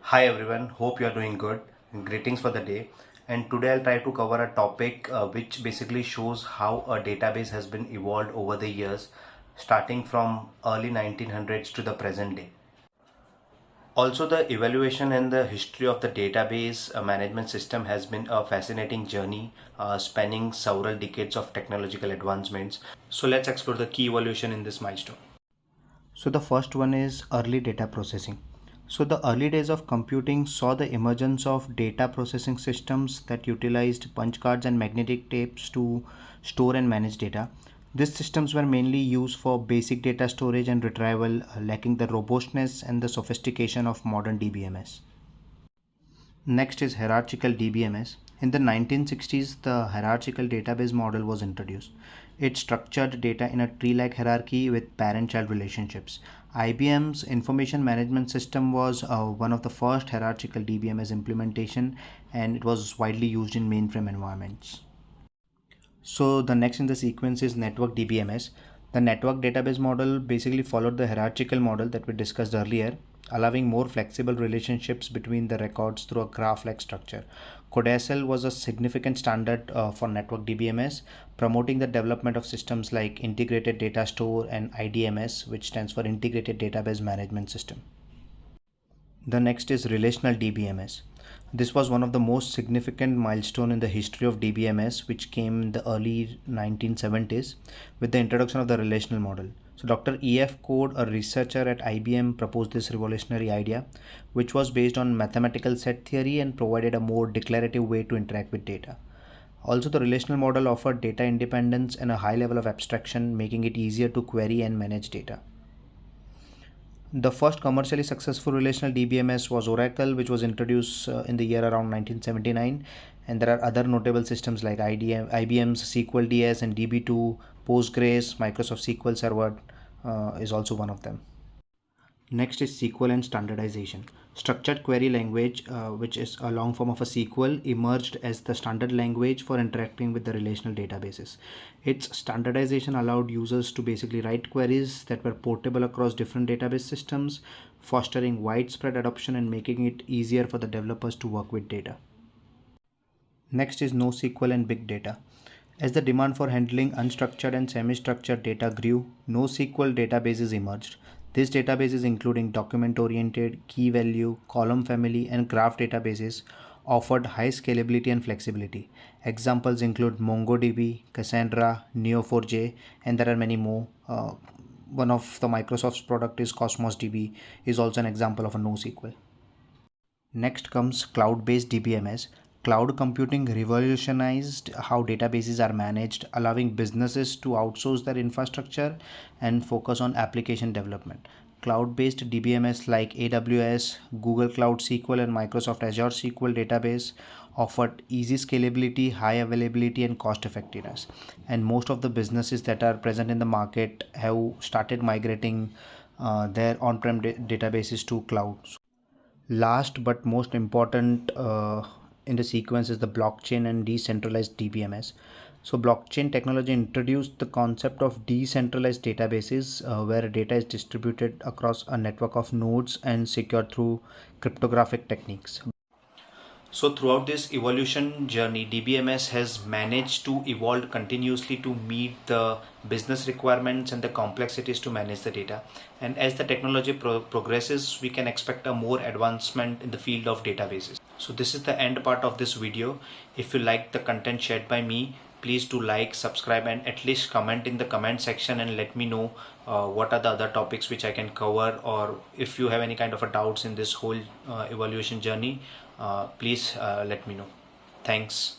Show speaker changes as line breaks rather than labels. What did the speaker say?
Hi everyone, hope you are doing good. Greetings for the day. And today I'll try to cover a topic which basically shows how a database has been evolved over the years, starting from early 1900s to the present day. Also, the evaluation and the history of the database management system has been a fascinating journey spanning several decades of technological advancements. So let's explore the key evolution in this milestone. So the first one is early data processing. So the early days of computing saw the emergence of data processing systems that utilized punch cards and magnetic tapes to store and manage data. These systems were mainly used for basic data storage and retrieval, lacking the robustness and the sophistication of modern DBMS. Next is hierarchical DBMS. In the 1960s, the hierarchical database model was introduced. It structured data in a tree-like hierarchy with parent-child relationships. IBM's information management system was one of the first hierarchical DBMS implementation, and it was widely used in mainframe environments. So the next in the sequence is network DBMS. The network database model basically followed the hierarchical model that we discussed earlier, allowing more flexible relationships between the records through a graph-like structure. Codacell was a significant standard for network DBMS, promoting the development of systems like Integrated Data Store and IDMS, which stands for Integrated Database Management System. The next is relational DBMS. This was one of the most significant milestone in the history of DBMS, which came in the early 1970s with the introduction of the relational model. So Dr. E.F. Code, a researcher at IBM, proposed this revolutionary idea, which was based on mathematical set theory and provided a more declarative way to interact with data. Also, the relational model offered data independence and a high level of abstraction, making it easier to query and manage data. The first commercially successful relational DBMS was Oracle, which was introduced in the year around 1979. And there are other notable systems like IBM's SQL DS and DB2, Postgres, Microsoft SQL Server is also one of them. Next is SQL and standardization. Structured query language, which is a long form of a SQL, emerged as the standard language for interacting with the relational databases. Its standardization allowed users to basically write queries that were portable across different database systems, fostering widespread adoption and making it easier for the developers to work with data. Next is NoSQL and big data. As the demand for handling unstructured and semi-structured data grew, NoSQL databases emerged. These databases, including document-oriented, key-value, column family, and graph databases, offered high scalability and flexibility. Examples include MongoDB, Cassandra, Neo4j, and there are many more. One of the Microsoft's product is Cosmos DB, is also an example of a NoSQL. Next comes cloud-based DBMS. Cloud computing revolutionized how databases are managed, allowing businesses to outsource their infrastructure and focus on application development. Cloud-based DBMS like AWS, Google Cloud SQL, and Microsoft Azure SQL database offered easy scalability, high availability, and cost effectiveness. And most of the businesses that are present in the market have started migrating their on-prem databases to cloud. Last but most important in the sequence is the blockchain and decentralized DBMS. So blockchain technology introduced the concept of decentralized databases where data is distributed across a network of nodes and secured through cryptographic techniques. So throughout this evolution journey, DBMS has managed to evolve continuously to meet the business requirements and the complexities to manage the data. And as the technology progresses, we can expect a more advancement in the field of databases. So this is the end part of this video. If you like the content shared by me, please do like, subscribe, and at least comment in the comment section and let me know what are the other topics which I can cover, or if you have any kind of a doubts in this whole evaluation journey, please let me know. Thanks.